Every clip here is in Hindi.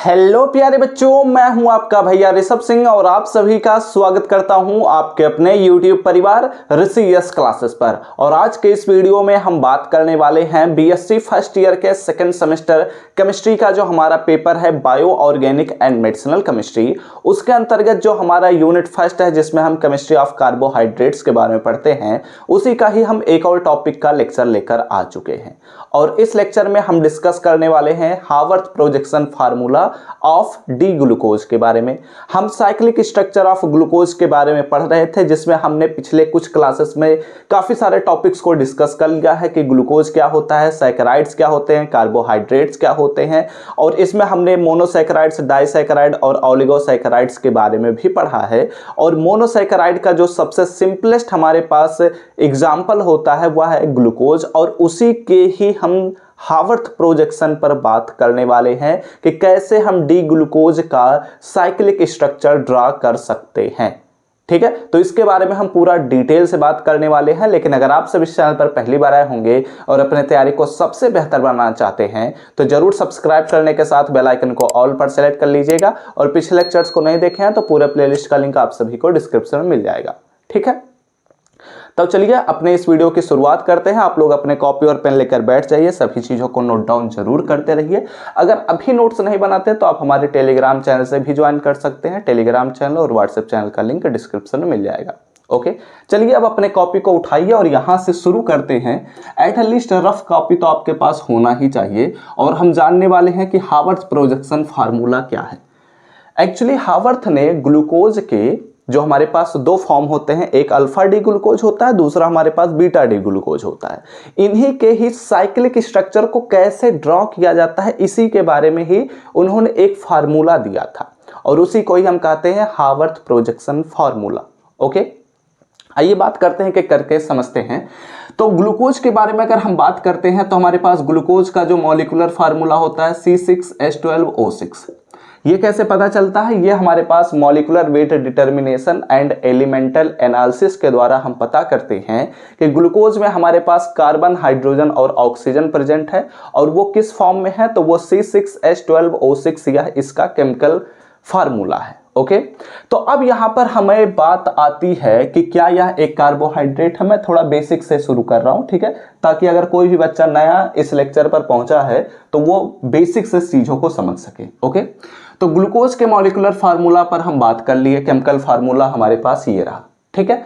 हेलो प्यारे बच्चों, मैं हूं आपका भैया ऋषभ सिंह और आप सभी का स्वागत करता हूं आपके अपने YouTube परिवार ऋषि यस क्लासेस पर। और आज के इस वीडियो में हम बात करने वाले हैं बीएससी फर्स्ट ईयर के सेकंड सेमेस्टर केमिस्ट्री का जो हमारा पेपर है bio organic and medicinal chemistry, उसके अंतर्गत जो हमारा यूनिट फर्स्ट है जिसमें हम केमिस्ट्री ऑफ कार्बोहाइड्रेट्स के बारे में पढ़ते हैं, उसी का ही हम एक और टॉपिक का लेक्चर लेकर आ चुके हैं। और इस लेक्चर में हम डिस्कस करने वाले हैं Haworth projection formula of D glucose के बारे में। हम साइक्लिक स्ट्रक्चर ऑफ ग्लूकोज के बारे में पढ़ रहे थे, जिसमें हमने पिछले कुछ क्लासेस में काफी सारे टॉपिक्स को डिस्कस कर लिया है कि ग्लूकोज क्या होता है, सैकराइड्स क्या होते हैं, कार्बोहाइड्रेट्स क्या होते हैं। और इसमें हमने मोनोसैकराइड्स, डाइसैकराइड और ओलिगोसैकराइड्स के बारे में भी पढ़ा है। और मोनोसैकराइड का जो सबसे सिंपलेस्ट हमारे पास एग्जाम्पल होता है वह है ग्लूकोज, और उसी के ही हम हावर्थ प्रोजेक्शन पर बात करने वाले हैं कि कैसे हम डी ग्लूकोज का साइक्लिक स्ट्रक्चर ड्रा कर सकते हैं। ठीक है, तो इसके बारे में हम पूरा डिटेल से बात करने वाले हैं। लेकिन अगर आप सब इस चैनल पर पहली बार आए होंगे और अपने तैयारी को सबसे बेहतर बनाना चाहते हैं तो जरूर सब्सक्राइब करने के साथ बेल आइकन को ऑल पर सेलेक्ट कर लीजिएगा। और पिछले लेक्चर्स को नहीं देखे हैं तो पूरे प्लेलिस्ट का लिंक आप सभी को डिस्क्रिप्शन में मिल जाएगा। ठीक है, तो चलिए अपने इस वीडियो की शुरुआत करते हैं। आप लोग अपने कॉपी और पेन लेकर बैठ जाइए, सभी चीज़ों को नोट डाउन जरूर करते रहिए। अगर अभी नोट्स नहीं बनाते तो आप हमारे टेलीग्राम चैनल से भी ज्वाइन कर सकते हैं। टेलीग्राम चैनल और व्हाट्सएप चैनल का लिंक डिस्क्रिप्शन में मिल जाएगा। ओके, चलिए अब अपने कॉपी को उठाइए और यहाँ से शुरू करते हैं। एट लीस्ट रफ कॉपी तो आपके पास होना ही चाहिए। और हम जानने वाले हैं कि हावर्थ प्रोजेक्शन फार्मूला क्या है। एक्चुअली हावर्थ ने ग्लूकोज के जो हमारे पास दो फॉर्म होते हैं, एक अल्फा डी ग्लूकोज होता है, दूसरा हमारे पास बीटा डी ग्लूकोज होता है। इन्हीं के ही साइक्लिक स्ट्रक्चर को कैसे ड्रॉ किया जाता है, इसी के बारे में ही उन्होंने एक फार्मूला दिया था और उसी को ही हम कहते हैं हावर्थ प्रोजेक्शन फार्मूला। ओके, आइए बात करते हैं कि करके समझते हैं। तो ग्लूकोज के बारे में अगर हम बात करते हैं तो हमारे पास ग्लूकोज का जो मॉलिक्यूलर फार्मूला होता है C6H12O6। ये कैसे पता चलता है? ये हमारे पास molecular weight determination and elemental analysis के द्वारा हम पता करते हैं कि ग्लूकोज में हमारे पास कार्बन, हाइड्रोजन और ऑक्सीजन प्रेजेंट है। और वो किस फॉर्म में है? तो वो C6H12O6 यह इसका केमिकल फार्मूला है। ओके, तो अब यहां पर हमें बात आती है कि क्या यह एक कार्बोहाइड्रेट है। मैं थोड़ा बेसिक से शुरू कर रहा हूं, ठीक है, ताकि अगर कोई भी बच्चा नया इस लेक्चर पर पहुंचा है तो वो बेसिक से चीजों को समझ सके। ओके, तो ग्लूकोज के मॉलिक्यूलर फार्मूला पर हम बात कर लिए। केमिकल फार्मूला हमारे पास ये रहा। ठीक है,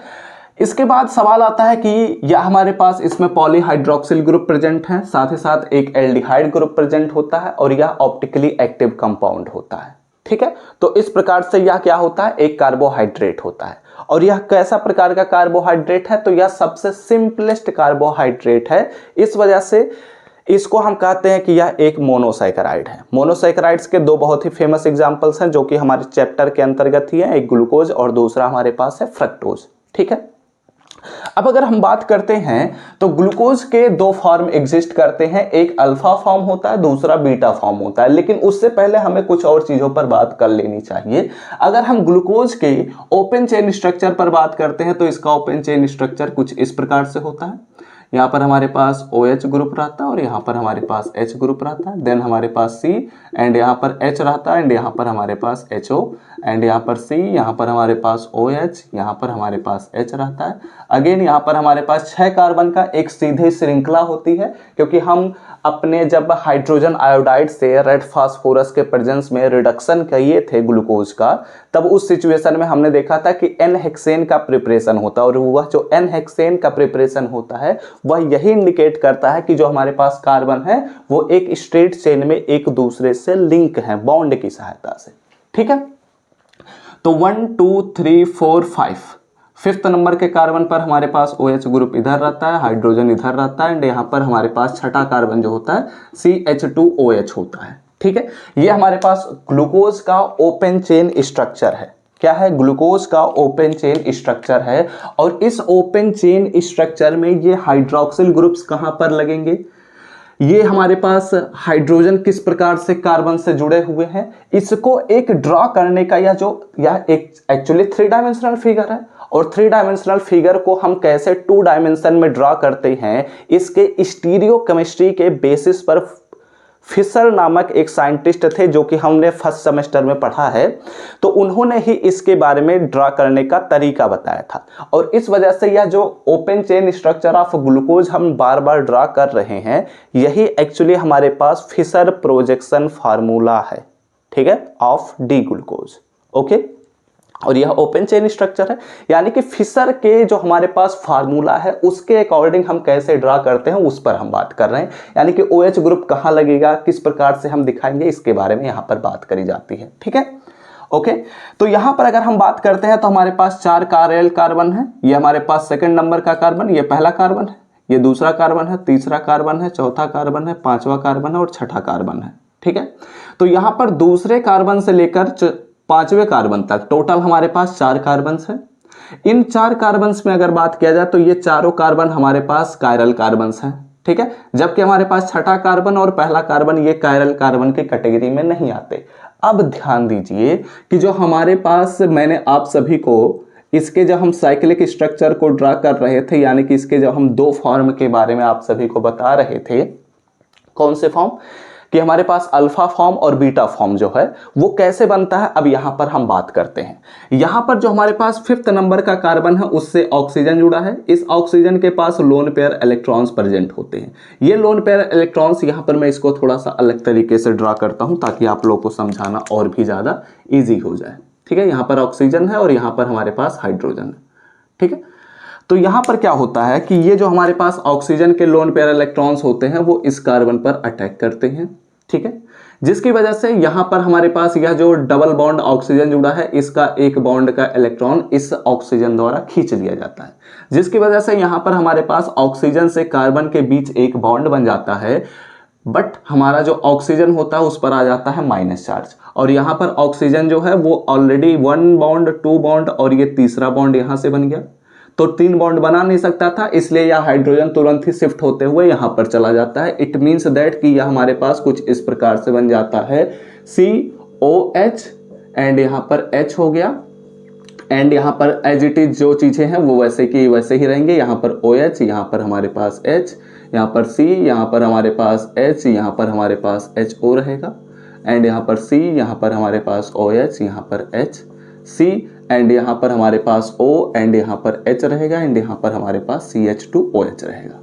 इसके बाद सवाल आता है कि यह हमारे पास इसमें पॉलीहाइड्रोक्सिल ग्रुप प्रेजेंट है, साथ ही साथ एक एल्डिहाइड ग्रुप प्रेजेंट होता है और यह ऑप्टिकली एक्टिव कंपाउंड होता है। ठीक है, तो इस प्रकार से यह क्या होता है? एक कार्बोहाइड्रेट होता है। और यह कैसा प्रकार का कार्बोहाइड्रेट है? तो यह सबसे सिंपलेस्ट कार्बोहाइड्रेट है। इस वजह से इसको हम कहते हैं कि यह एक मोनोसैकराइड है। मोनोसैकराइड्स के दो बहुत ही फेमस एग्जांपल्स हैं जो कि हमारे चैप्टर के अंतर्गत ही है, एक ग्लूकोज और दूसरा हमारे पास है फ्रक्टोज। ठीक है, अब अगर हम बात करते हैं तो ग्लूकोज के दो फॉर्म एग्जिस्ट करते हैं, एक अल्फा फॉर्म होता है, दूसरा बीटा फॉर्म होता है। लेकिन उससे पहले हमें कुछ और चीजों पर बात कर लेनी चाहिए। अगर हम ग्लूकोज के ओपन चेन स्ट्रक्चर पर बात करते हैं तो इसका ओपन चेन स्ट्रक्चर कुछ इस प्रकार से होता है। यहाँ पर हमारे पास OH ग्रुप रहता है और यहाँ पर हमारे पास H ग्रुप रहता है। देन हमारे पास C एंड यहाँ पर H रहता है एंड यहाँ पर हमारे पास HO एंड यहाँ पर C, यहाँ पर हमारे पास OH, यहाँ पर हमारे पास H रहता है। अगेन यहाँ पर हमारे पास 6 कार्बन का एक सीधी श्रृंखला होती है, क्योंकि हम अपने जब हाइड्रोजन आयोडाइड से रेड फास्फोरस के प्रेजेंस में रिडक्शन किए थे ग्लूकोज का, तब उस सिचुएशन में हमने देखा था कि N हेक्सेन का प्रिपरेशन होता है। और वह जो N हेक्सेन का प्रिपरेशन होता है वह यही इंडिकेट करता है कि जो हमारे पास कार्बन है वो एक स्ट्रेट चेन में एक दूसरे से लिंक है बॉन्ड की सहायता से। ठीक है, तो 1 2 3 4 5 फिफ्थ नंबर के कार्बन पर हमारे पास OH ग्रुप इधर रहता है, हाइड्रोजन इधर रहता है एंड यहाँ पर हमारे पास छठा कार्बन जो होता है CH2OH होता है। ठीक है, ये हमारे पास ग्लूकोज का ओपन चेन स्ट्रक्चर है। क्या है? ग्लूकोज का ओपन चेन स्ट्रक्चर है। और इस ओपन चेन स्ट्रक्चर में ये हाइड्रोक्सिल ग्रुप्स कहां पर लगेंगे? ये हमारे पास हाइड्रोजन किस प्रकार से कार्बन से जुड़े हुए हैं, इसको एक ड्रॉ करने का यह एक एक्चुअली 3 डायमेंशनल फिगर है। और 3 डायमेंशनल फिगर को हम कैसे 2 डायमेंशन में ड्रॉ करते हैं, इसके स्टीरियो केमिस्ट्री के बेसिस पर फिशर नामक एक साइंटिस्ट थे जो कि हमने फर्स्ट सेमेस्टर में पढ़ा है, तो उन्होंने ही इसके बारे में ड्रा करने का तरीका बताया था। और इस वजह से यह जो open chain structure of glucose हम बार बार ड्रा कर रहे हैं, यही एक्चुअली हमारे पास फिशर प्रोजेक्शन फार्मूला है, ठीक है, ऑफ डी ग्लूकोज। ओके, और यह ओपन चेन स्ट्रक्चर है, यानी कि फिशर के जो हमारे पास फार्मूला है उसके अकॉर्डिंग हम कैसे ड्रा करते हैं उस पर हम बात कर रहे हैं। यानी कि OH ग्रुप कहाँ लगेगा, किस प्रकार से हम दिखाएंगे, इसके बारे में यहाँ पर बात करी जाती है, ठीक है। ओके, तो यहाँ पर अगर हम बात करते हैं तो हमारे पास 4 कार्बोनिल कार्बन है। ये हमारे पास सेकंड नंबर का कार्बन, ये पहला कार्बन है, ये दूसरा कार्बन है, तीसरा कार्बन है, चौथा कार्बन है, पांचवा कार्बन है और छठा कार्बन है, ठीक है। तो यहाँ पर दूसरे कार्बन से लेकर पांचवें कार्बन तक टोटल हमारे पास 4 कार्बन्स हैं। इन 4 कार्बन्स में अगर बात किया जाए तो ये चारों कार्बन हमारे पास कायरल कार्बन्स हैं, ठीक है। जबकि हमारे पास छठा कार्बन और पहला कार्बन ये कायरल कार्बन की कैटेगरी में नहीं आते। अब ध्यान दीजिए कि जो हमारे पास, मैंने आप सभी को इसके जब हम साइक्लिक स्ट्रक्चर को ड्रा कर रहे थे, यानी कि इसके जब हम 2 फॉर्म के बारे में आप सभी को बता रहे थे, कौन से फॉर्म, कि हमारे पास अल्फा फॉर्म और बीटा फॉर्म जो है वो कैसे बनता है, अब यहां पर हम बात करते हैं। यहां पर जो हमारे पास 5th नंबर का कार्बन है उससे ऑक्सीजन जुड़ा है। इस ऑक्सीजन के पास लोन पेयर इलेक्ट्रॉन्स प्रेजेंट होते हैं। ये लोन पेयर इलेक्ट्रॉन्स, यहां पर मैं इसको थोड़ा सा अलग तरीके से ड्रा करता हूं ताकि आप लोगों को समझाना और भी ज्यादा ईजी हो जाए, ठीक है। यहां पर ऑक्सीजन है और यहां पर हमारे पास हाइड्रोजन है, ठीक है। तो यहां पर क्या होता है कि ये जो हमारे पास ऑक्सीजन के लोन पेयर इलेक्ट्रॉन्स होते हैं वो इस कार्बन पर अटैक करते हैं, ठीक है, जिसकी वजह से यहां पर हमारे पास यह जो डबल बॉन्ड ऑक्सीजन जुड़ा है इसका एक बॉन्ड का इलेक्ट्रॉन इस ऑक्सीजन द्वारा खींच लिया जाता है, जिसकी वजह से यहां पर हमारे पास ऑक्सीजन से कार्बन के बीच एक बॉन्ड बन जाता है। बट हमारा जो ऑक्सीजन होता है उस पर आ जाता है माइनस चार्ज, और यहां पर ऑक्सीजन जो है वो ऑलरेडी 1 बॉन्ड 2 बॉन्ड और ये तीसरा बॉन्ड यहां से बन गया, तो 3 बॉन्ड बना नहीं सकता था, इसलिए यह हाइड्रोजन तुरंत ही शिफ्ट होते हुए यहां पर चला जाता है। इट मीन्स दैट कि यह हमारे पास कुछ इस प्रकार से बन जाता है COH एंड यहां पर H हो गया, एंड यहां पर एज इट इज जो चीजें हैं वो वैसे की वैसे ही रहेंगे। यहां पर OH, यहां पर हमारे पास H, यहां पर C, यहां पर हमारे पास H, यहां पर हमारे पास HO रहेगा, एंड यहां पर C, यहां पर हमारे पास OH, यहां पर H, C, एंड यहां पर हमारे पास O, एंड यहां पर H रहेगा, एंड यहां पर हमारे पास CH2OH रहेगा,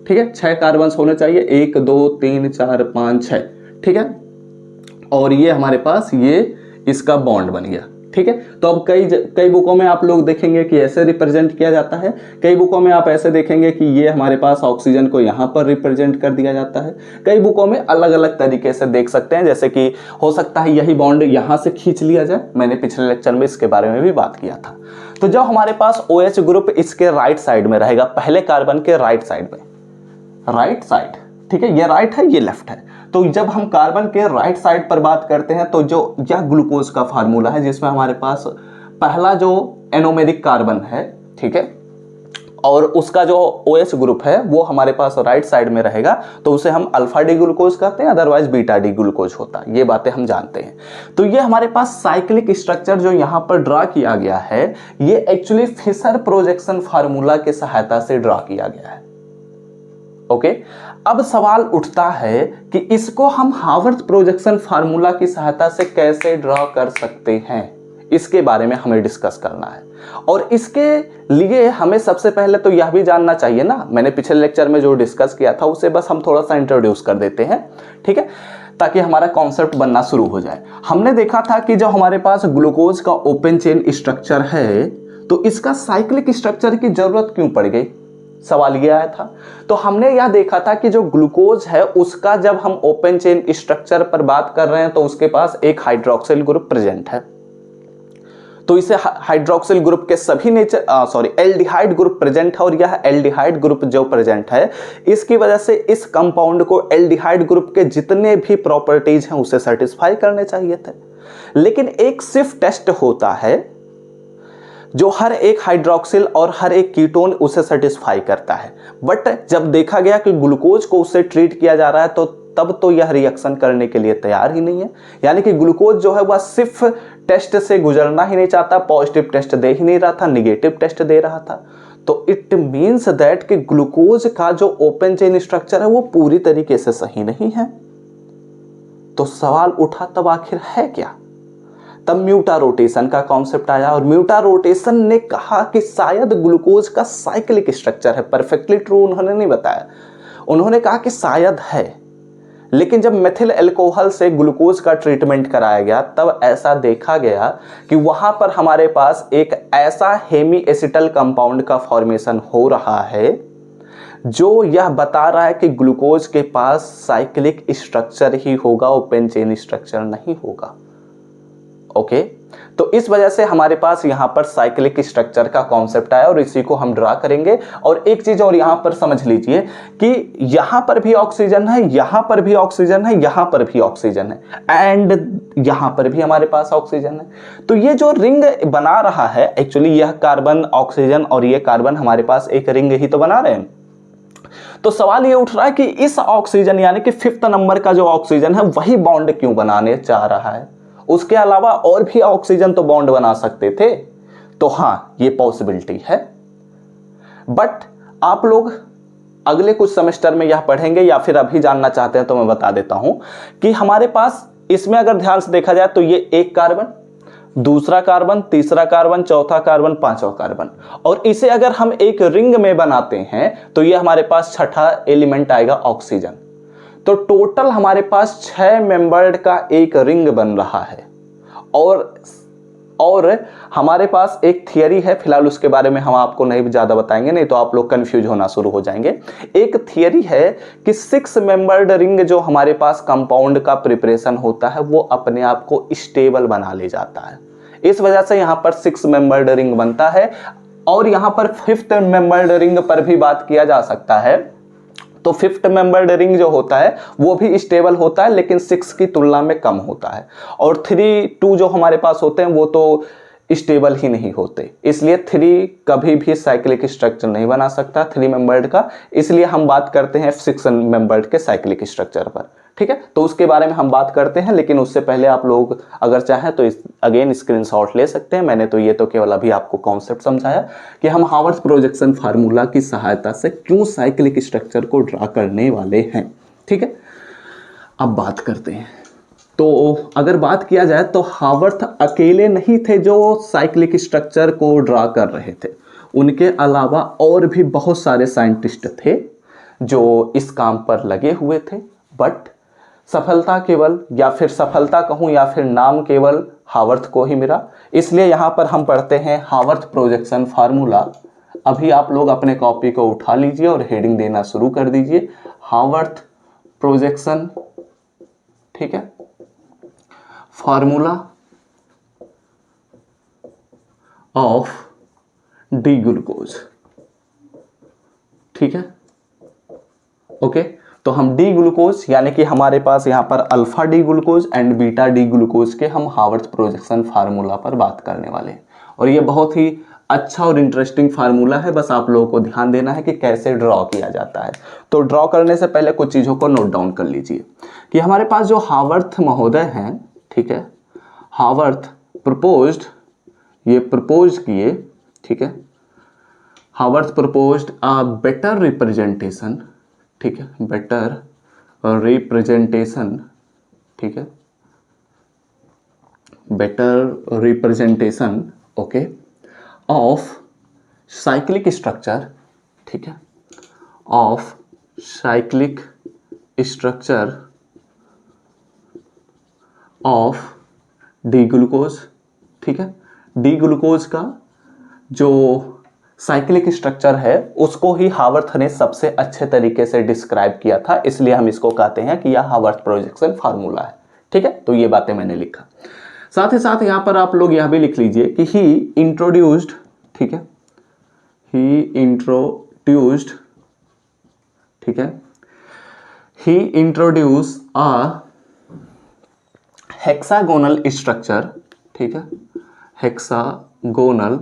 ठीक है। 6 कार्बन होने चाहिए, 1 2 3 4 5 6, ठीक है। और ये हमारे पास ये इसका बॉन्ड बन गया, ठीक है। तो अब कई बुकों में आप लोग देखेंगे कि ऐसे रिप्रेजेंट किया जाता है, कई बुकों में आप ऐसे देखेंगे कि ये हमारे पास ऑक्सीजन को यहाँ पर रिप्रेजेंट कर दिया जाता है, कई बुकों में अलग अलग तरीके से देख सकते हैं। जैसे कि हो सकता है यही बॉन्ड यहाँ से खींच लिया जाए, मैंने पिछले लेक्चर में इसके बारे में भी बात किया था। तो जब हमारे पास OH ग्रुप इसके राइट साइड में रहेगा, पहले कार्बन के राइट साइड में, राइट साइड, ठीक है, ये राइट है ये लेफ्ट है, तो जब हम कार्बन के राइट साइड पर बात करते हैं तो जो यह ग्लूकोज का फार्मूला है जिसमें हमारे पास पहला जो एनोमेरिक कार्बन है, ठीक है, और उसका जो OH ग्रुप है वो हमारे पास राइट साइड में रहेगा, तो उसे हम अल्फा डी ग्लूकोज कहते हैं, अदरवाइज बीटा डी ग्लूकोज होता है। ये बातें हम जानते हैं। तो ये हमारे पास साइक्लिक स्ट्रक्चर जो यहाँ पर ड्रा किया गया है ये एक्चुअली फिशर प्रोजेक्शन फार्मूला की सहायता से ड्रा किया गया है। ओके, अब सवाल उठता है कि इसको हम हावर्थ प्रोजेक्शन फार्मूला की सहायता से कैसे ड्रा कर सकते हैं, इसके बारे में हमें डिस्कस करना है। और इसके लिए हमें सबसे पहले तो यह भी जानना चाहिए ना, मैंने पिछले लेक्चर में जो डिस्कस किया था उसे बस हम थोड़ा सा इंट्रोड्यूस कर देते हैं, ठीक है, ताकि हमारा कॉन्सेप्ट बनना शुरू हो जाए। हमने देखा था कि जो हमारे पास ग्लूकोज का ओपन चेन स्ट्रक्चर है तो इसका साइक्लिक स्ट्रक्चर की जरूरत क्यों पड़ गई, सवाल ये आया था। तो हमने यह देखा था कि जो ग्लूकोज है उसका जब हम ओपन चेन स्ट्रक्चर पर बात कर रहे हैं तो उसके पास एक हाइड्रोक्सिल ग्रुप प्रेजेंट है, तो इसे हाइड्रोक्सिल ग्रुप के सभी एल्डिहाइड ग्रुप प्रेजेंट है, और यह एल्डिहाइड ग्रुप जो प्रेजेंट है इसकी वजह से इस कंपाउंड को एल्डिहाइड ग्रुप के जितने भी प्रॉपर्टीज हैं उसे सेटिस्फाई करने चाहिए थे। लेकिन एक सिर्फ टेस्ट होता है जो हर एक हाइड्रोक्सिल और हर एक कीटोन उसे सेटिस्फाई करता है, बट जब देखा गया कि ग्लूकोज को उससे ट्रीट किया जा रहा है तो तब तो यह रिएक्शन करने के लिए तैयार ही नहीं है। यानी कि ग्लूकोज जो है वह सिर्फ टेस्ट से गुजरना ही नहीं चाहता, पॉजिटिव टेस्ट दे ही नहीं रहा था, निगेटिव टेस्ट दे रहा था। तो इट मीन्स दैट कि ग्लूकोज का जो ओपन चेन स्ट्रक्चर है वो पूरी तरीके से सही नहीं है। तो सवाल उठा तब आखिर है क्या। तब म्यूटा रोटेशन का कॉन्सेप्ट आया और म्यूटा रोटेशन ने कहा कि शायद ग्लूकोज का साइक्लिक स्ट्रक्चर है। परफेक्टली ट्रू उन्होंने नहीं बताया, उन्होंने कहा कि शायद है। लेकिन जब मेथिल अल्कोहल से ग्लूकोज का ट्रीटमेंट कराया गया तब ऐसा देखा गया कि वहां पर हमारे पास एक ऐसा हेमी एसिटल कंपाउंड का फॉर्मेशन हो रहा है जो यह बता रहा है कि ग्लूकोज के पास साइक्लिक स्ट्रक्चर ही होगा, ओपन चेन स्ट्रक्चर नहीं होगा। ओके, तो इस वजह से हमारे पास यहां पर साइक्लिक स्ट्रक्चर का कॉन्सेप्ट आया और इसी को हम ड्रा करेंगे। और एक चीज और यहां पर समझ लीजिए कि यहां पर भी ऑक्सीजन है, यहां पर भी ऑक्सीजन है, यहां पर भी ऑक्सीजन है एंड यहां पर भी हमारे पास ऑक्सीजन है। तो ये जो रिंग बना रहा है, एक्चुअली यह कार्बन ऑक्सीजन और ये कार्बन हमारे पास एक रिंग ही तो बना रहे हैं। तो सवाल ये उठ रहा है कि इस ऑक्सीजन यानी कि 5th नंबर का जो ऑक्सीजन है वही बॉन्ड क्यों बनाने चाह रहा है। उसके अलावा और भी ऑक्सीजन तो बॉन्ड बना सकते थे। तो हां, ये पॉसिबिलिटी है। बट आप लोग अगले कुछ सेमेस्टर में यह पढ़ेंगे या फिर अभी जानना चाहते हैं तो मैं बता देता हूं कि हमारे पास इसमें अगर ध्यान से देखा जाए तो ये एक कार्बन, दूसरा कार्बन, तीसरा कार्बन, चौथा कार्बन, पांचवा कार्बन, और इसे अगर हम एक रिंग में बनाते हैं तो ये हमारे पास छठा एलिमेंट आएगा ऑक्सीजन। तो टोटल हमारे पास 6 मेंबर्ड का एक रिंग बन रहा है। और हमारे पास एक थियरी है, फिलहाल उसके बारे में हम आपको नहीं ज्यादा बताएंगे, नहीं तो आप लोग कंफ्यूज होना शुरू हो जाएंगे। एक थियरी है कि 6 मेंबर्ड रिंग जो हमारे पास कंपाउंड का प्रिपरेशन होता है वो अपने आप को स्टेबल बना ले जाता है। इस वजह से यहां पर 6 मेंबर्ड रिंग बनता है। और यहां पर 5th मेंबर्ड रिंग पर भी बात किया जा सकता है। तो 5th मेंबर्ड रिंग जो होता है वो भी स्टेबल होता है लेकिन 6 की तुलना में कम होता है। और 3, 2 जो हमारे पास होते हैं वो तो स्टेबल ही नहीं होते, इसलिए 3 कभी भी साइक्लिक स्ट्रक्चर नहीं बना सकता 3 मेंबर्ड का। इसलिए हम बात करते हैं 6 मेंबर्ड के साइक्लिक स्ट्रक्चर पर। ठीक है, तो उसके बारे में हम बात करते हैं, लेकिन उससे पहले आप लोग अगर चाहें तो अगेन स्क्रीनशॉट ले सकते हैं। मैंने तो ये तो केवल अभी आपको कॉन्सेप्ट समझाया कि हम हावर्थ प्रोजेक्शन फार्मूला की सहायता से क्यों साइक्लिक स्ट्रक्चर को ड्रा करने वाले हैं। ठीक है, अब बात करते हैं। तो अगर बात किया जाए तो हावर्थ अकेले नहीं थे जो साइक्लिक स्ट्रक्चर को ड्रा कर रहे थे, उनके अलावा और भी बहुत सारे साइंटिस्ट थे जो इस काम पर लगे हुए थे। बट सफलता केवल, या फिर सफलता कहूं या फिर नाम केवल हावर्थ को ही मिला। इसलिए यहां पर हम पढ़ते हैं हावर्थ प्रोजेक्शन फार्मूला। अभी आप लोग अपने कॉपी को उठा लीजिए और हेडिंग देना शुरू कर दीजिए, हावर्थ प्रोजेक्शन, ठीक है, फार्मूला ऑफ डी ग्लूकोज। ठीक है, ओके। तो हम डी ग्लूकोज यानी कि हमारे पास यहां पर alpha D glucose and beta D glucose के हम हावर्थ प्रोजेक्शन फार्मूला पर बात करने वाले हैं। और ये बहुत ही अच्छा और इंटरेस्टिंग फार्मूला है, बस आप लोगों को ध्यान देना है कि कैसे ड्रॉ किया जाता है। तो ड्रॉ करने से पहले कुछ चीजों को नोट डाउन कर लीजिए कि हमारे पास जो हावर्थ महोदय हैं, ठीक है, हावर्थ प्रपोज्ड, ये प्रपोज किए, ठीक है, Haworth proposed a better representation, ठीक है, बेटर रिप्रेजेंटेशन, ठीक है, better representation, okay, of cyclic structure, ठीक है, of cyclic structure of D glucose. ठीक है, डी ग्लूकोज का जो साइक्लिक स्ट्रक्चर है उसको ही हावर्थ ने सबसे अच्छे तरीके से डिस्क्राइब किया था, इसलिए हम इसको कहते हैं कि यह हावर्थ प्रोजेक्शन फार्मूला है। ठीक है, तो ये बातें मैंने लिखा। साथ ही साथ यहां पर आप लोग यह भी लिख लीजिए कि ही इंट्रोड्यूस्ड, ठीक है, ही इंट्रोड्यूस्ड, ठीक है, ही इंट्रोड्यूस अ हेक्सागोनल स्ट्रक्चर, ठीक है, हेक्सागोनल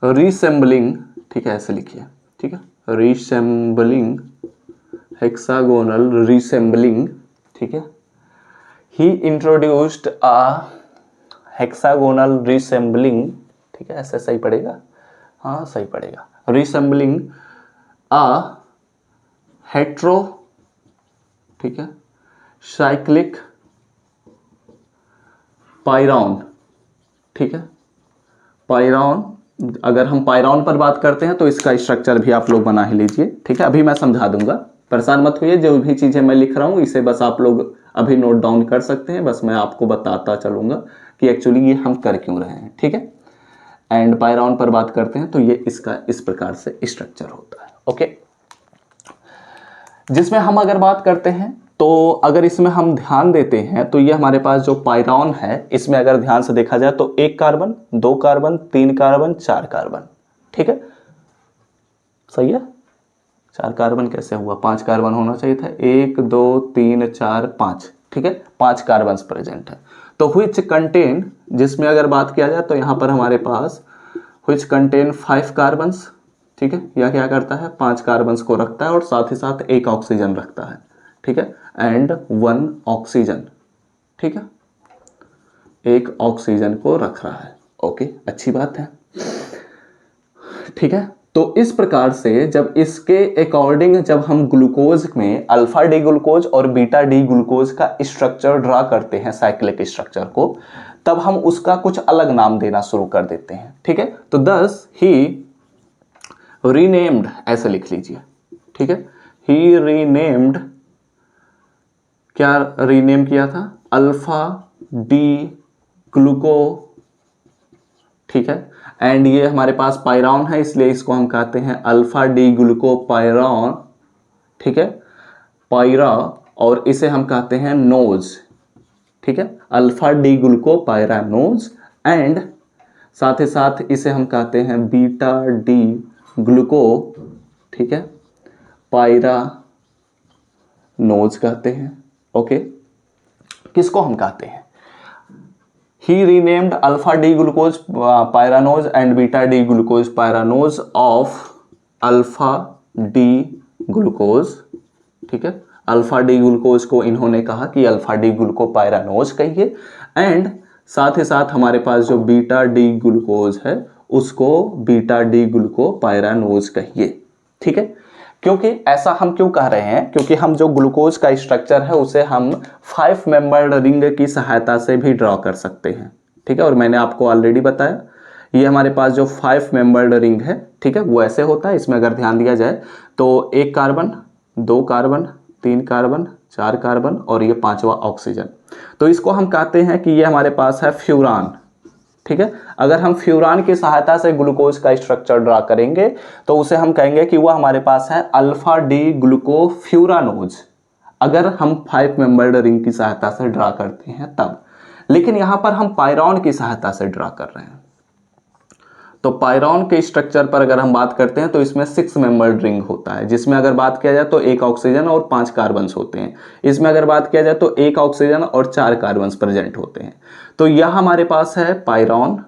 रिसेंबलिंग, ठीक है, ऐसे लिखिए, ठीक है, रिसेंबलिंग, हेक्सागोनल रिसेंबलिंग, ठीक है, ही इंट्रोड्यूस्ड अ हेक्सागोनल रिसेंबलिंग, ठीक है, ऐसे सही पड़ेगा, हाँ सही पड़ेगा, रिसेंबलिंग अ हेट्रो, ठीक है, साइक्लिक पायरॉन, ठीक है। पायरॉन, अगर हम पायरॉन पर बात करते हैं तो इसका स्ट्रक्चर भी आप लोग बना ही लीजिए, ठीक है। अभी मैं समझा दूंगा, परेशान मत होइए, जो भी चीजें मैं लिख रहा हूं इसे बस आप लोग अभी नोट डाउन कर सकते हैं, बस मैं आपको बताता चलूंगा कि एक्चुअली ये हम कर क्यों रहे हैं, ठीक है। एंड पायरॉन पर बात करते हैं तो ये इसका इस प्रकार से स्ट्रक्चर होता है, ओके। जिसमें हम अगर बात करते हैं तो अगर इसमें हम ध्यान देते हैं तो ये हमारे पास जो पायरॉन है इसमें अगर ध्यान से देखा जाए तो 1 कार्बन, 2 कार्बन, 3 कार्बन, 4 कार्बन, ठीक है। सही है, 4 कार्बन कैसे हुआ, 5 कार्बन होना चाहिए था, 1 2 3 4 5, ठीक है। 5 कार्बन प्रेजेंट है। तो व्हिच कंटेन, जिसमें अगर बात किया जाए तो यहां पर हमारे पास व्हिच कंटेन 5 कार्बन्स, ठीक है। यह क्या करता है, 5 कार्बन्स को रखता है और साथ ही साथ 1 ऑक्सीजन रखता है, ठीक है। एंड 1 ऑक्सीजन, ठीक है, 1 ऑक्सीजन को रख रहा है, ओके, अच्छी बात है, ठीक है। तो इस प्रकार से जब इसके अकॉर्डिंग जब हम ग्लूकोज में अल्फा डी ग्लूकोज और बीटा डी ग्लूकोज का स्ट्रक्चर ड्रा करते हैं, साइक्लिक स्ट्रक्चर को, तब हम उसका कुछ अलग नाम देना शुरू कर देते हैं, ठीक है। तो दस ही रीनेम्ड, ऐसे लिख लीजिए, ठीक है। ही रीनेम्ड, क्या रीनेम किया था, अल्फा डी ग्लूको, ठीक है। एंड ये हमारे पास पायरॉन है इसलिए इसको हम कहते हैं अल्फा डी ग्लूको पायरॉन, ठीक है, पायरा, और इसे हम कहते हैं नोज, ठीक है, alpha D gluco pyranose. And साथ ही साथ इसे हम कहते हैं बीटा डी ग्लूको, ठीक है, पायरा नोज कहते हैं, ओके। किसको हम कहते हैं, he renamed alpha D glucose pyranose and beta D glucose pyranose of alpha D glucose, ठीक है। अल्फा डी ग्लूकोज को इन्होंने कहा कि अल्फा डी ग्लूको पायरानोज कहिए। एंड साथ ही साथ हमारे पास जो बीटा डी ग्लूकोज है उसको बीटा डी ग्लूको पायरानोज कहिए, ठीक है। क्योंकि ऐसा हम क्यों कह रहे हैं, क्योंकि हम जो ग्लूकोज का स्ट्रक्चर है उसे हम 5 मेंबर्ड रिंग की सहायता से भी ड्रॉ कर सकते हैं, ठीक है। और मैंने आपको ऑलरेडी बताया ये हमारे पास जो 5 मेंबर्ड रिंग है, ठीक है, वो ऐसे होता है। इसमें अगर ध्यान दिया जाए तो 1 कार्बन, 2 कार्बन, 3 कार्बन, 4 कार्बन और ये 5वां ऑक्सीजन। तो इसको हम कहते हैं कि ये हमारे पास है फ्यूरान, ठीक है। अगर हम फ्यूरान की सहायता से ग्लूकोज का स्ट्रक्चर ड्रा करेंगे तो उसे हम कहेंगे कि वह हमारे पास है अल्फा डी ग्लूको फ्यूरानोज, अगर हम 5 मेंबर्ड रिंग की सहायता से ड्रा करते हैं तब। लेकिन यहां पर हम पायरॉन की सहायता से ड्रा कर रहे हैं, तो पायरॉन के स्ट्रक्चर पर अगर हम बात करते हैं तो इसमें 6 मेंबर्ड रिंग होता है, जिसमें अगर बात किया जाए तो 1 ऑक्सीजन और 5 कार्बन होते हैं। इसमें अगर बात किया जाए तो 1 ऑक्सीजन और 4 कार्बन प्रेजेंट होते हैं। तो यह हमारे पास है पायरॉन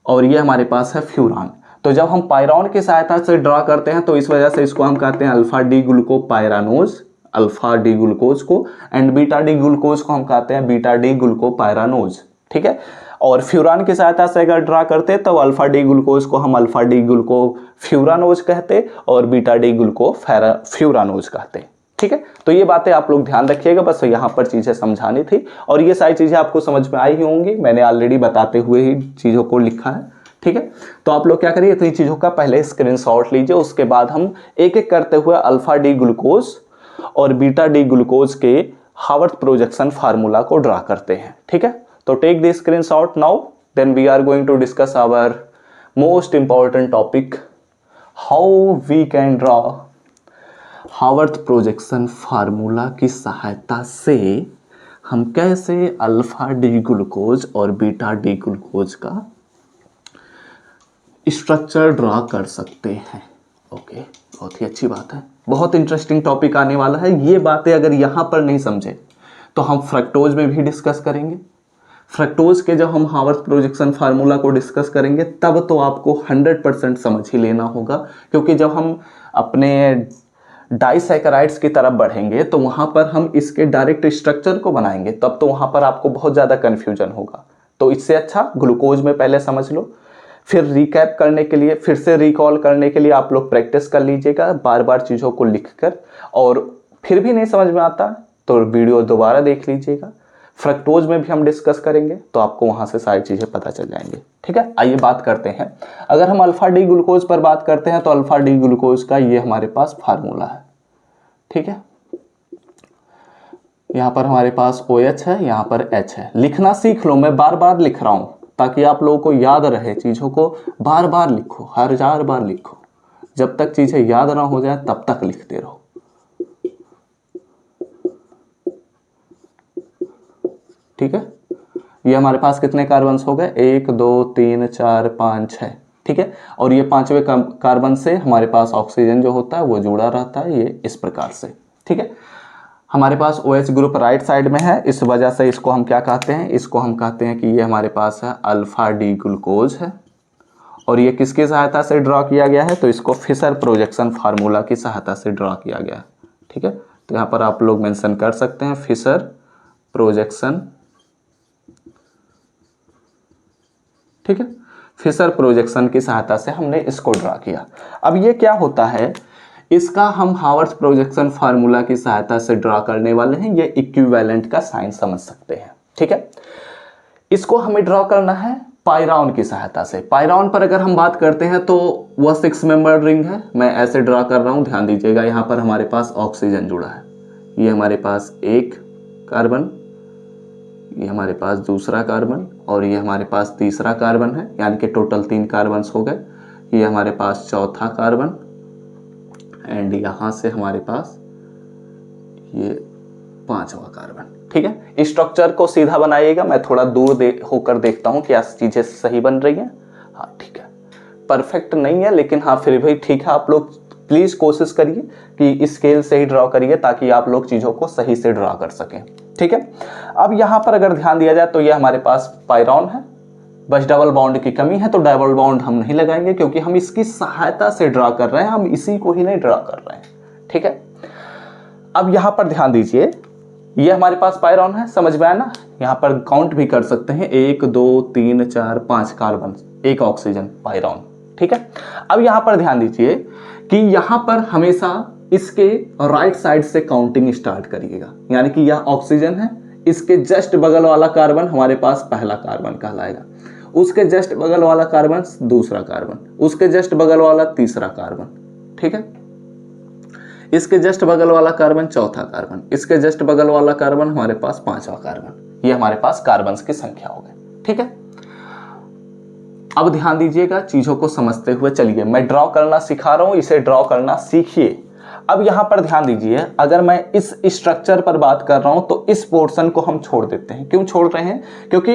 और यह हमारे पास है फ्यूरान। तो जब हम पायरॉन की सहायता से ड्रा करते हैं तो इस वजह से इसको हम कहते हैं alpha D gluco pyranose, alpha D glucose को, एंड बीटा डी ग्लूकोज को हम कहते हैं बीटा डी ग्लूको पायरानोज, ठीक है। और फ्यूरान की सहायता से अगर ड्रा करते तो अल्फा डी ग्लूकोज को हम अल्फा डी ग्लूको फ्यूरानोज कहते और बीटा डी ग्लूको फ्यूरानोज कहते, ठीक है। तो ये बातें आप लोग ध्यान रखिएगा, बस यहाँ पर चीजें समझानी थी और ये सारी चीजें आपको समझ में आई ही होंगी, मैंने ऑलरेडी बताते हुए ही चीजों को लिखा है, ठीक है। तो आप लोग क्या करिए, इतनी चीजों का पहले स्क्रीनशॉट लीजिए, उसके बाद हम एक एक करते हुए अल्फा डी ग्लूकोज और बीटा डी ग्लूकोज के हावर्थ प्रोजेक्शन फार्मूला को ड्रा करते हैं, ठीक है। तो take the screenshot now, then we are going to discuss our most important topic, how we can draw Haworth projection formula की सहायता से हम कैसे अल्फा डी ग्लूकोज और बीटा डी ग्लूकोज का स्ट्रक्चर ड्रा कर सकते हैं, ओके। बहुत ही अच्छी बात है, बहुत इंटरेस्टिंग टॉपिक आने वाला है। ये बातें अगर यहाँ पर नहीं समझे तो हम फ्रक्टोज में भी डिस्कस करेंगे। फ्रक्टोज के जब हम हावर्थ प्रोजेक्शन फार्मूला को डिस्कस करेंगे तब तो आपको 100% समझ ही लेना होगा, क्योंकि जब हम अपने डाइसैकेराइड्स की तरफ बढ़ेंगे तो वहाँ पर हम इसके डायरेक्ट स्ट्रक्चर को बनाएंगे, तब तो वहाँ पर आपको बहुत ज़्यादा कन्फ्यूजन होगा। तो इससे अच्छा ग्लूकोज में पहले समझ लो, फिर रिकैप करने के लिए, फिर से रिकॉल करने के लिए आप लोग प्रैक्टिस कर लीजिएगा बार बार चीज़ों को लिखकर, और फिर भी नहीं समझ में आता तो वीडियो दोबारा देख लीजिएगा। फ्रक्टोज में भी हम डिस्कस करेंगे तो आपको वहां से सारी चीजें पता चल जाएंगी। ठीक है, आइए बात करते हैं। अगर हम अल्फा डी ग्लूकोज पर बात करते हैं तो अल्फा डी ग्लूकोज का ये हमारे पास फार्मूला है। ठीक है, यहां पर हमारे पास OH है, यहां पर H है। लिखना सीख लो, मैं बार बार लिख रहा हूं ताकि आप लोगों को याद रहे। चीजों को बार बार लिखो, हर 4 बार लिखो, जब तक चीजें याद ना हो जाए तब तक लिखते रहो। ठीक है, ये हमारे पास कितने कार्बन्स हो गए? 1 2 3 4 5 6। ठीक है, और ये 5वें कार्बन से हमारे पास ऑक्सीजन जो होता है वो जुड़ा रहता है, ये इस प्रकार से। ठीक है, हमारे पास OH ग्रुप राइट साइड में है, इस वजह से इसको हम क्या कहते हैं? इसको हम कहते हैं कि ये हमारे पास है अल्फा डी ग्लूकोज है। और ये किसकी सहायता से ड्रॉ किया गया है? तो इसको फिशर प्रोजेक्शन फार्मूला की सहायता से ड्रॉ किया गया है। ठीक है, तो यहाँ पर आप लोग मेंशन कर सकते हैं फिशर प्रोजेक्शन। ठीक है, फिशर प्रोजेक्शन की सहायता से हमने इसको ड्रा किया। अब ये क्या होता है? इसका हम हावर्थ प्रोजेक्शन फार्मूला की सहायता से ड्रा करने वाले हैं। ये इक्विवेलेंट का साइन समझ सकते हैं। ठीक है, इसको हमें ड्रा करना है पायराउन की सहायता से। पायराउन पर अगर हम बात करते हैं तो वह 6 मेंबर रिंग है। मैं ऐसे ड्रा कर रहा हूं, ध्यान दीजिएगा। यहां पर हमारे पास ऑक्सीजन जुड़ा है, ये हमारे पास 1 कार्बन, ये हमारे पास दूसरा कार्बन और ये हमारे पास तीसरा कार्बन है, यानी कि टोटल 3 कार्बन हो गए। ये हमारे पास चौथा कार्बन एंड यहां से हमारे पास ये 5वां कार्बन। ठीक है, स्ट्रक्चर को सीधा बनाइएगा, मैं थोड़ा दूर होकर देखता हूं क्या चीजें सही बन रही हैं। हाँ ठीक है, परफेक्ट नहीं है लेकिन हाँ फिर भी ठीक है। आप लोग प्लीज कोशिश करिए कि स्केल से ही ड्रॉ करिए ताकि आप लोग चीजों को सही से ड्रॉ कर सकें। ठीक है, अब यहां पर अगर ध्यान दिया जाए तो ये हमारे पास पायरॉन है, बस डबल बॉन्ड की कमी है तो डबल बॉन्ड हम नहीं लगाएंगे क्योंकि हम इसकी सहायता से ड्रॉ कर रहे हैं, हम इसी को ही नहीं ड्रॉ कर रहे हैं। ठीक है, अब यहां पर ध्यान दीजिए, ये हमारे पास पायरॉन है, समझ में आया ना? यहां पर काउंट भी कर सकते हैं, 1 2 3 4 5 कार्बन, 1 ऑक्सीजन, पायरॉन। ठीक है, अब यहां पर ध्यान दीजिए कि यहां पर हमेशा इसके राइट साइड से काउंटिंग स्टार्ट करिएगा, यानी कि यह ऑक्सीजन है, इसके जस्ट बगल वाला कार्बन हमारे पास पहला कार्बन कहलाएगा, उसके जस्ट बगल वाला कार्बन दूसरा कार्बन, उसके जस्ट बगल वाला तीसरा कार्बन। ठीक है, इसके जस्ट बगल वाला कार्बन चौथा कार्बन, इसके जस्ट बगल वाला कार्बन हमारे पास 5वां कार्बन। ये हमारे पास कार्बन्स की संख्या हो गई। ठीक है, अब ध्यान दीजिएगा, चीजों को समझते हुए चलिए। मैं ड्रॉ करना सिखा रहा हूं, इसे ड्रॉ करना सीखिए। अब यहां पर ध्यान दीजिए, अगर मैं इस स्ट्रक्चर पर बात कर रहा हूं तो इस पोर्शन को हम छोड़ देते हैं। क्यों छोड़ रहे हैं? क्योंकि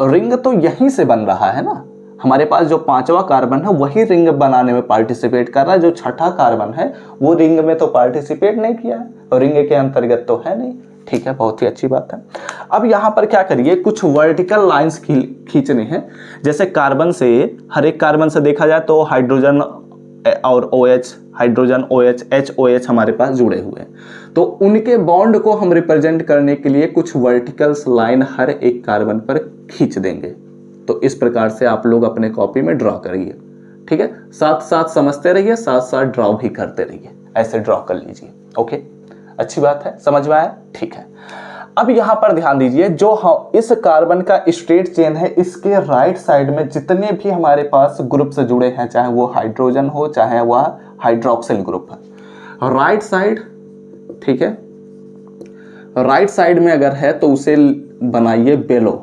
रिंग तो यहीं से बन रहा है ना। हमारे पास जो 5वां कार्बन है वही रिंग बनाने में पार्टिसिपेट कर रहा है, जो छठा कार्बन है वो रिंग में तो पार्टिसिपेट नहीं किया है, रिंग के अंतर्गत तो है नहीं। ठीक है, बहुत ही अच्छी बात है। अब यहां पर क्या करिए, कुछ वर्टिकल लाइंस खींचने हैं। जैसे कार्बन से, हर एक कार्बन से देखा जाए तो हाइड्रोजन और OH, हाइड्रोजन OH HOH हमारे पास जुड़े हुए हैं, तो उनके बॉन्ड को हम रिप्रेजेंट करने के लिए कुछ वर्टिकल्स लाइन हर एक कार्बन पर खींच देंगे। तो इस प्रकार से आप लोग अपने कॉपी में ड्रॉ करिए। ठीक है, साथ साथ समझते रहिए, साथ साथ ड्रॉ भी करते रहिए, ऐसे ड्रॉ कर लीजिए। ओके, अच्छी बात है, समझ में आया? ठीक है, अब यहां पर ध्यान दीजिए, जो इस कार्बन का स्ट्रेट चेन है, इसके राइट साइड में जितने भी हमारे पास ग्रुप से जुड़े हैं, चाहे वो हाइड्रोजन हो चाहे वह हाइड्रोक्सिल ग्रुप है, राइट साइड, ठीक है, राइट साइड में अगर है तो उसे बनाइए बेलो,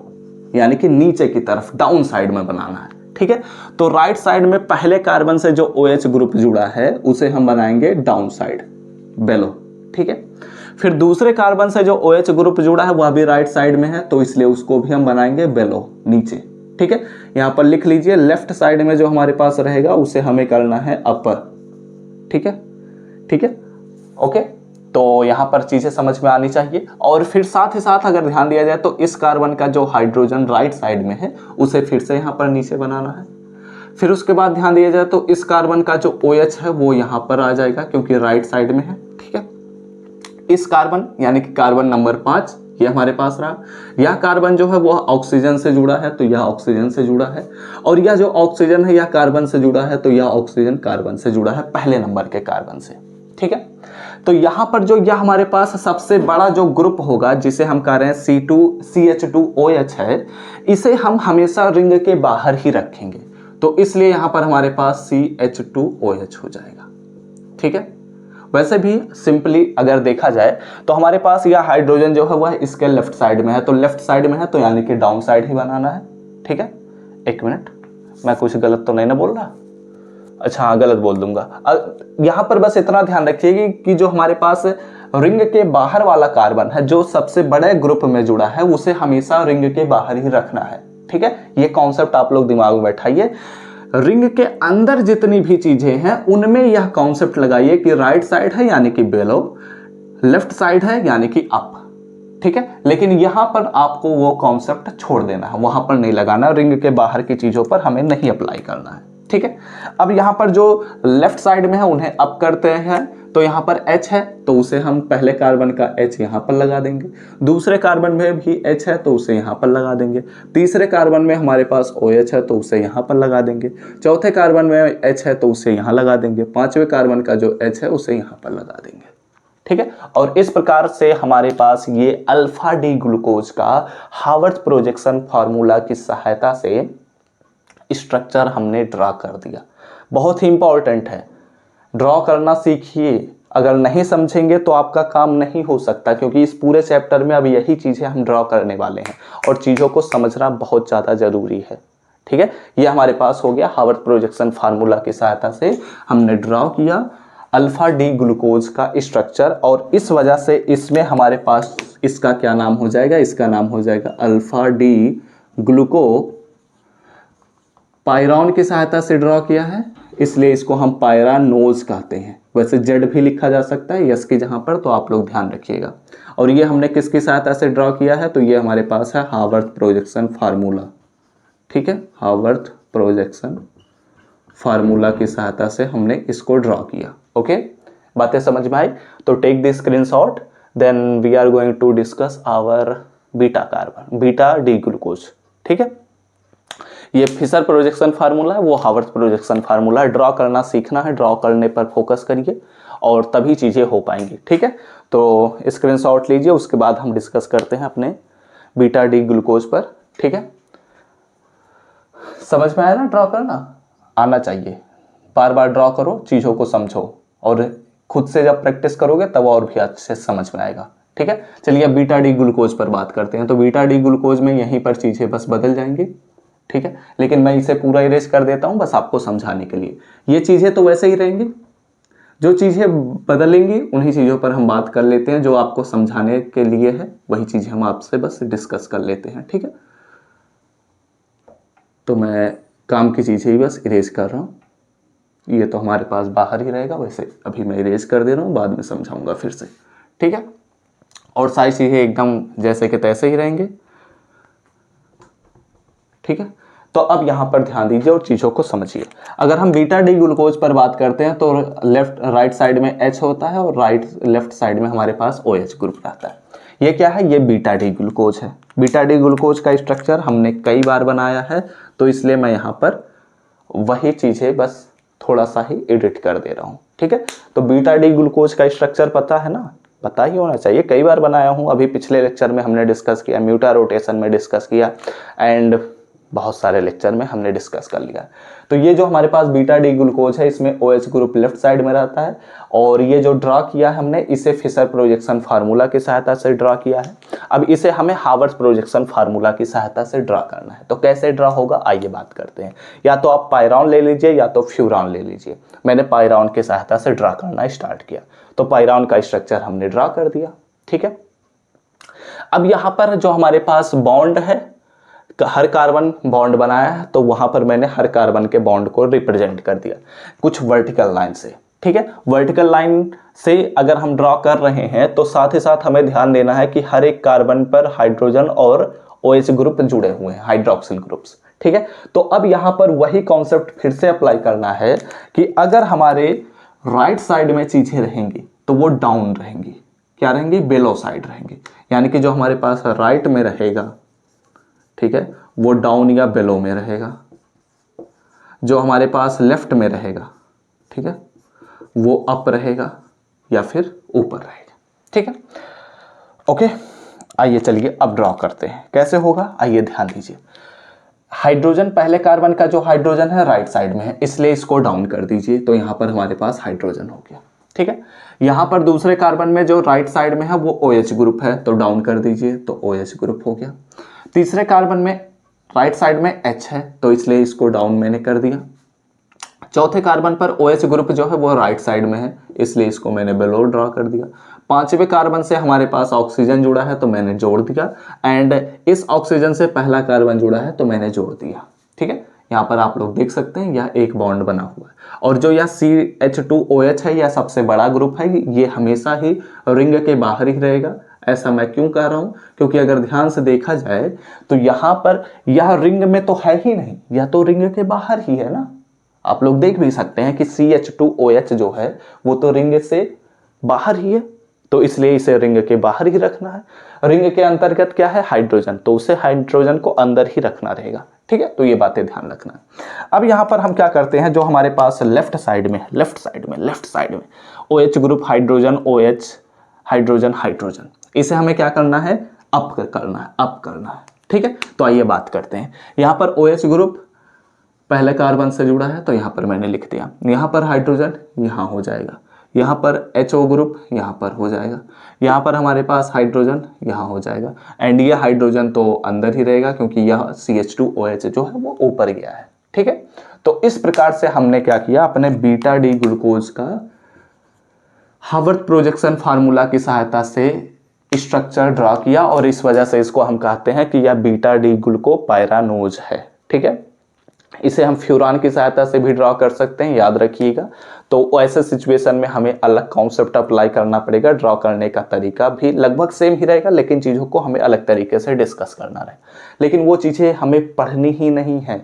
यानी कि नीचे की तरफ, डाउन साइड में बनाना है। ठीक है, तो राइट साइड में पहले कार्बन से जो OH ग्रुप जुड़ा है उसे हम बनाएंगे डाउन साइड, बेलो। ठीक है, फिर दूसरे कार्बन से जो OH ग्रुप जुड़ा है वह भी राइट साइड में है, तो इसलिए उसको भी हम बनाएंगे बेलो, नीचे। ठीक है, यहां पर लिख लीजिए, लेफ्ट साइड में जो हमारे पास रहेगा उसे हमें करना है अपर। ठीक है, ठीक है, ओके, तो यहां पर चीजें समझ में आनी चाहिए। और फिर साथ ही साथ अगर ध्यान दिया जाए तो इस कार्बन का जो हाइड्रोजन राइट साइड में है उसे फिर से यहां पर नीचे बनाना है। फिर उसके बाद ध्यान दिया जाए तो इस कार्बन का जो OH है वो यहां पर आ जाएगा क्योंकि राइट साइड में है। ठीक है, इस कार्बन यानी कि कार्बन नंबर 5 ये हमारे पास रहा। यह कार्बन जो है वह ऑक्सीजन से जुड़ा है तो यह ऑक्सीजन से जुड़ा है, और यह जो ऑक्सीजन है यह कार्बन से जुड़ा है तो यह ऑक्सीजन कार्बन से जुड़ा है, पहले नंबर के कार्बन से। ठीक है। तो यहाँ पर जो यह हमारे पास सबसे बड़ा जो ग्रुप होगा जिसे हम कह रहे हैं C2CH2OH है, इसे हम हमेशा रिंग के बाहर ही रखेंगे, तो इसलिए यहाँ पर हमारे पास CH2OH हो जाएगा। ठीक है। वैसे भी सिंपली अगर देखा जाए तो हमारे पास यह हाइड्रोजन जो है वह इसके लेफ्ट साइड में है, तो लेफ्ट साइड में है तो यानी कि डाउन साइड ही बनाना है। ठीक है। एक मिनट, मैं कुछ गलत तो नहीं ना बोल रहा? अच्छा हाँ, गलत बोल दूंगा। यहाँ पर बस इतना ध्यान रखिए कि जो हमारे पास रिंग के बाहर वाला कार्बन है जो सबसे बड़े ग्रुप में जुड़ा है उसे हमेशा रिंग के बाहर ही रखना है। ठीक है। ये कॉन्सेप्ट आप लोग दिमाग में बैठाइए। रिंग के अंदर जितनी भी चीजें हैं उनमें यह कॉन्सेप्ट लगाइए कि राइट साइड है यानी कि बेलो, लेफ्ट साइड है यानी कि अप। ठीक है। लेकिन यहां पर आपको वो कॉन्सेप्ट छोड़ देना है, वहां पर नहीं लगाना, रिंग के बाहर की चीजों पर हमें नहीं अप्लाई करना है। ठीक है। अब यहां पर जो लेफ्ट साइड में है उन्हें अप करते हैं, तो यहां पर H है तो उसे हम पहले कार्बन का H यहां पर लगा देंगे, दूसरे कार्बन में भी H है तो उसे यहां पर लगा देंगे, तीसरे कार्बन में हमारे पास OH है तो उसे यहां पर लगा देंगे, चौथे कार्बन में H है तो उसे यहां लगा देंगे, पांचवें कार्बन का जो H है उसे यहां पर लगा देंगे। ठीक है। और इस प्रकार से हमारे पास ये अल्फा डी ग्लूकोज का हावर्थ प्रोजेक्शन फार्मूला की सहायता से स्ट्रक्चर हमने ड्रा कर दिया। बहुत ही इंपॉर्टेंट है, ड्रॉ करना सीखिए। अगर नहीं समझेंगे तो आपका काम नहीं हो सकता, क्योंकि इस पूरे चैप्टर में अब यही चीजें हम ड्रॉ करने वाले हैं और चीजों को समझना बहुत ज्यादा जरूरी है। ठीक है। ये हमारे पास हो गया हावर्थ प्रोजेक्शन फार्मूला की सहायता से हमने ड्रॉ किया अल्फा डी ग्लूकोज का स्ट्रक्चर, और इस वजह से इसमें हमारे पास इसका क्या नाम हो जाएगा, इसका नाम हो जाएगा अल्फा डी ग्लूको पायरॉन की सहायता से ड्रॉ किया है, इसलिए इसको हम पायरानोज कहते हैं। वैसे जेड भी लिखा जा सकता है यस की जहां पर, तो आप लोग ध्यान रखिएगा। और ये हमने किसकी सहायता से ड्रॉ किया है, तो ये हमारे पास है हावर्थ प्रोजेक्शन फार्मूला। ठीक है। हावर्थ प्रोजेक्शन फार्मूला की सहायता से हमने इसको ड्रॉ किया। ओके, बातें समझ में आई? तो take the screenshot, then we are going to discuss our beta carbon, beta D glucose. ठीक है। ये फिशर प्रोजेक्शन फार्मूला है, वो हावर्थ प्रोजेक्शन फार्मूला है। ड्रॉ करना सीखना है, ड्रॉ करने पर फोकस करिए और तभी चीजें हो पाएंगी। ठीक है। तो स्क्रीनशॉट लीजिए, उसके बाद हम डिस्कस करते हैं अपने बीटा डी ग्लूकोज पर। ठीक है। समझ में आया ना? ड्रॉ करना आना चाहिए, बार बार ड्रॉ करो, चीजों को समझो, और खुद से जब प्रैक्टिस करोगे तब और भी अच्छे से समझ में आएगा। ठीक है। चलिए अब बीटा डी ग्लूकोज पर बात करते हैं। तो बीटा डी ग्लूकोज में यहीं पर चीजें बस बदल जाएंगी। ठीक है। लेकिन मैं इसे पूरा इरेज कर देता हूं बस आपको समझाने के लिए। ये चीजें तो वैसे ही रहेंगी, जो चीजें बदलेंगी उन्हीं चीजों पर हम बात कर लेते हैं, जो आपको समझाने के लिए है वही चीजें हम आपसे बस डिस्कस कर लेते हैं। ठीक है। तो मैं काम की चीजें ही बस इरेज कर रहा हूं, ये तो हमारे पास बाहर ही रहेगा, वैसे अभी मैं इरेज कर दे रहा हूं, बाद में समझाऊंगा फिर से। ठीक है। और सारी चीजें एकदम जैसे के तैसे ही रहेंगे। ठीक है। तो अब यहां पर ध्यान दीजिए और चीजों को समझिए। अगर हम बीटा डी ग्लूकोज पर बात करते हैं तो राइट साइड में H होता है और लेफ्ट साइड में हमारे पास OH ग्रुप रहता है। ये क्या है? ये बीटा डी ग्लूकोज है। बीटा डी ग्लूकोज का स्ट्रक्चर हमने कई बार बनाया है, तो इसलिए मैं यहां पर वही चीजें बस थोड़ा सा ही एडिट कर दे रहा हूं। ठीक है। तो बीटा डी ग्लूकोज का स्ट्रक्चर पता है ना? पता ही होना चाहिए, कई बार बनाया हूं। अभी पिछले लेक्चर में हमने डिस्कस किया, म्यूटा रोटेशन में डिस्कस किया, एंड बहुत सारे लेक्चर में हमने डिस्कस कर लिया। तो ये जो हमारे पास बीटा डी ग्लूकोज है इसमें OH ग्रुप लेफ्ट साइड में रहता है, और ये जो ड्रॉ किया हमने इसे फिशर प्रोजेक्शन फार्मूला की सहायता से ड्रॉ किया है। अब इसे हमें हावर्थ प्रोजेक्शन फार्मूला की सहायता से ड्रॉ करना है। तो कैसे ड्रॉ होगा आइए बात करते हैं। या तो आप पायरॉन ले लीजिए या तो फ्यूरॉन ले लीजिए। मैंने पायरॉन की सहायता से ड्रॉ करना स्टार्ट किया, तो पायरॉन का स्ट्रक्चर हमने ड्रॉ कर दिया। ठीक है। अब यहां पर जो हमारे पास बॉन्ड है, हर कार्बन बॉन्ड बनाया है, तो वहां पर मैंने हर कार्बन के बॉन्ड को रिप्रेजेंट कर दिया कुछ वर्टिकल लाइन से। ठीक है। वर्टिकल लाइन से अगर हम ड्रॉ कर रहे हैं तो साथ ही साथ हमें ध्यान देना है कि हर एक कार्बन पर हाइड्रोजन और OH ग्रुप जुड़े हुए हैं, हाइड्रोक्सिल ग्रुप्स। ठीक है। तो अब यहां पर वही कॉन्सेप्ट फिर से अप्लाई करना है कि अगर हमारे राइट साइड में चीजें रहेंगी तो वो डाउन रहेंगी। क्या रहेंगी? बेलो साइड रहेंगी। यानी कि जो हमारे पास राइट में रहेगा, ठीक है, वो डाउन या बेलो में रहेगा। जो हमारे पास लेफ्ट में रहेगा, ठीक है, वो अप रहेगा। या फिर ऊपर रहेगा। ठीक है, ओके। आइए चलिए अब ड्रॉ करते हैं, कैसे होगा आइए ध्यान दीजिए। हाइड्रोजन, पहले कार्बन का जो हाइड्रोजन है राइट साइड में है, इसलिए इसको डाउन कर दीजिए, तो यहां पर हमारे पास हाइड्रोजन हो गया। ठीक है, यहां पर दूसरे कार्बन में जो राइट साइड में है वो OH ग्रुप है, तो डाउन कर दीजिए, तो OH ग्रुप हो गया। तीसरे कार्बन में राइट साइड में H है, तो इसलिए इसको डाउन मैंने कर दिया। चौथे कार्बन पर OH ग्रुप जो है वो राइट साइड में है, इसलिए इसको मैंने बेलो ड्रॉ कर दिया। पांचवें कार्बन से हमारे पास ऑक्सीजन जुड़ा है, तो मैंने जोड़ दिया, एंड इस ऑक्सीजन से पहला कार्बन जुड़ा है, तो मैंने जोड़ दिया। ठीक है, यहाँ पर आप लोग देख सकते हैं यह एक बॉन्ड बना हुआ है, और जो यह CH2OH है यह सबसे बड़ा ग्रुप है, ये हमेशा ही रिंग के बाहर ही रहेगा। ऐसा मैं क्यों कह रहा हूं, क्योंकि अगर ध्यान से देखा जाए तो यहां पर यह रिंग में तो है ही नहीं, यह तो रिंग के बाहर ही है ना। आप लोग देख भी सकते हैं कि CH2OH जो है वो तो रिंग से बाहर ही है, तो इसलिए इसे रिंग के बाहर ही रखना है। रिंग के अंतर्गत क्या है हाइड्रोजन, तो उसे हाइड्रोजन को अंदर ही रखना रहेगा। ठीक है, तो ये बातें ध्यान रखना है। अब यहां पर हम क्या करते हैं, जो हमारे पास लेफ्ट साइड में OH group hydrogen, OH hydrogen hydrogen, इसे हमें क्या करना है, अप करना है। ठीक है, तो आइए बात करते हैं। यहां पर OH ग्रुप पहले कार्बन से जुड़ा है, तो यहां पर मैंने लिख दिया। यहां पर हाइड्रोजन यहां हो जाएगा, यहां पर HO ग्रुप यहां पर हो जाएगा, यहां पर हमारे पास हाइड्रोजन यहां हो जाएगा, एंड ये हाइड्रोजन तो अंदर ही रहेगा क्योंकि यह CH2OH जो है वो ऊपर गया है। ठीक है, तो इस प्रकार से हमने क्या किया, अपने बीटा डी ग्लूकोज का हावर्थ प्रोजेक्शन फार्मूला की सहायता से स्ट्रक्चर ड्रा किया, और इस वजह से इसको हम कहते हैं कि यह बीटा डी ग्लूकोपायरानोज है। ठीक है, इसे हम फ्यूरान की सहायता से भी ड्रॉ कर सकते हैं, याद रखिएगा। तो ऐसे सिचुएशन में हमें अलग कॉन्सेप्ट अप्लाई करना पड़ेगा, ड्रॉ करने का तरीका भी लगभग सेम ही रहेगा, लेकिन चीज़ों को हमें अलग तरीके से डिस्कस करना रहेगा। लेकिन वो चीज़ें हमें पढ़नी ही नहीं है,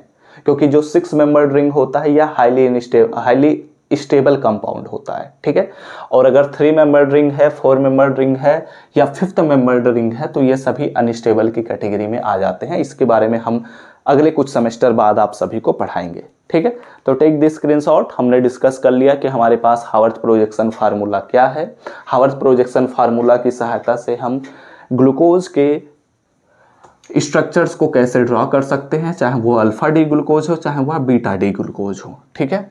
क्योंकि जो 6 मेंबर्ड रिंग होता है यह हाईली स्टेबल कंपाउंड होता है। ठीक है, और अगर 3 मेंबर्ड रिंग है, 4 मेंबर्ड रिंग है या 5th मेंबर्ड रिंग है, तो ये सभी अनस्टेबल की कैटेगरी में आ जाते हैं। इसके बारे में हम अगले कुछ सेमेस्टर बाद आप सभी को पढ़ाएंगे। ठीक है, तो टेक दिस स्क्रीनशॉट। हमने डिस्कस कर लिया कि हमारे पास हावर्थ प्रोजेक्शन फार्मूला क्या है। हावर्थ प्रोजेक्शन फार्मूला की सहायता से हम ग्लूकोज के स्ट्रक्चर्स को कैसे ड्रॉ कर सकते हैं, चाहे वो अल्फा डी ग्लूकोज हो चाहे वह बीटा डी ग्लूकोज हो। ठीक है,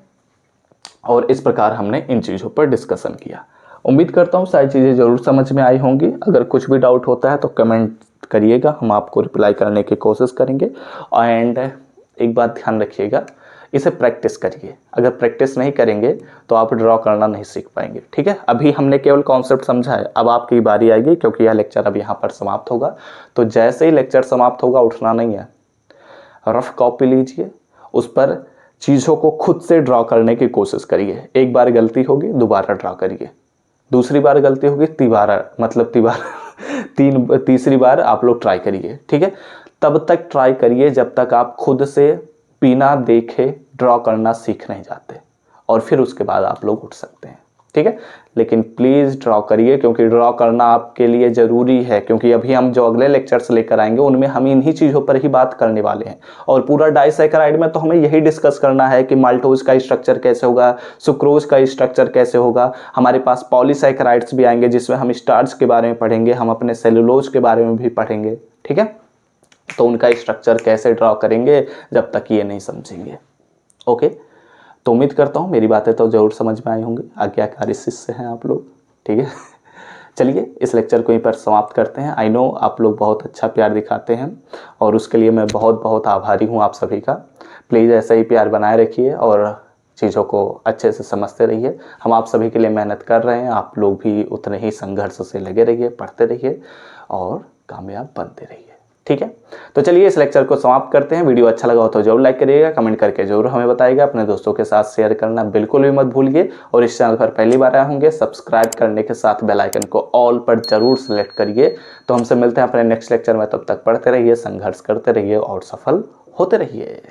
और इस प्रकार हमने इन चीज़ों पर डिस्कशन किया। उम्मीद करता हूँ सारी चीज़ें जरूर समझ में आई होंगी। अगर कुछ भी डाउट होता है तो कमेंट करिएगा, हम आपको रिप्लाई करने की कोशिश करेंगे। एंड एक बात ध्यान रखिएगा, इसे प्रैक्टिस करिए। अगर प्रैक्टिस नहीं करेंगे तो आप ड्रॉ करना नहीं सीख पाएंगे। ठीक है, अभी हमने केवल कॉन्सेप्ट समझा है, अब आपकी बारी आएगी, क्योंकि यह लेक्चर अब यहाँ पर समाप्त होगा। तो जैसे ही लेक्चर समाप्त होगा उठना नहीं है, रफ कॉपी लीजिए, उस पर चीज़ों को खुद से ड्रॉ करने की कोशिश करिए। एक बार गलती होगी दोबारा ड्रॉ करिए, दूसरी बार गलती होगी तीसरी बार आप लोग ट्राई करिए। ठीक है, तब तक ट्राई करिए जब तक आप खुद से बिना देखे ड्रॉ करना सीख नहीं जाते, और फिर उसके बाद आप लोग उठ सकते हैं। ठीक है, लेकिन प्लीज़ ड्रॉ करिए, क्योंकि ड्रॉ करना आपके लिए ज़रूरी है, क्योंकि अभी हम जो अगले लेक्चर्स लेकर आएंगे उनमें हम इन्हीं चीज़ों पर ही बात करने वाले हैं। और पूरा डाइसैकेराइड में तो हमें यही डिस्कस करना है कि माल्टोज का स्ट्रक्चर कैसे होगा, सुक्रोज का स्ट्रक्चर कैसे होगा। हमारे पास पॉलीसैकेराइड्स भी आएंगे जिसमें हम स्टार्च के बारे में पढ़ेंगे, हम अपने सेलुलोज के बारे में भी पढ़ेंगे। ठीक है, तो उनका स्ट्रक्चर कैसे ड्रॉ करेंगे जब तक ये नहीं समझेंगे। ओके, तो उम्मीद करता हूँ मेरी बातें तो ज़रूर समझ में आई होंगी। आज्ञाकारी शिष्य हैं आप लोग। ठीक है, चलिए इस लेक्चर को यहीं पर समाप्त करते हैं। आई नो आप लोग बहुत अच्छा प्यार दिखाते हैं, और उसके लिए मैं बहुत बहुत आभारी हूँ आप सभी का। प्लीज़ ऐसा ही प्यार बनाए रखिए और चीज़ों को अच्छे से समझते रहिए। हम आप सभी के लिए मेहनत कर रहे हैं, आप लोग भी उतने ही संघर्ष से लगे रहिए, पढ़ते रहिए और कामयाब बनते रहिए। ठीक है, तो चलिए इस लेक्चर को समाप्त करते हैं। वीडियो अच्छा लगा हो तो जरूर लाइक करिएगा, कमेंट करके जरूर हमें बताइएगा। अपने दोस्तों के साथ शेयर करना बिल्कुल भी मत भूलिए, और इस चैनल पर पहली बार आए होंगे सब्सक्राइब करने के साथ बेल आइकन को ऑल पर जरूर सेलेक्ट करिए। तो हमसे मिलते हैं अपने नेक्स्ट लेक्चर में, तब तक पढ़ते रहिए, संघर्ष करते रहिए और सफल होते रहिए।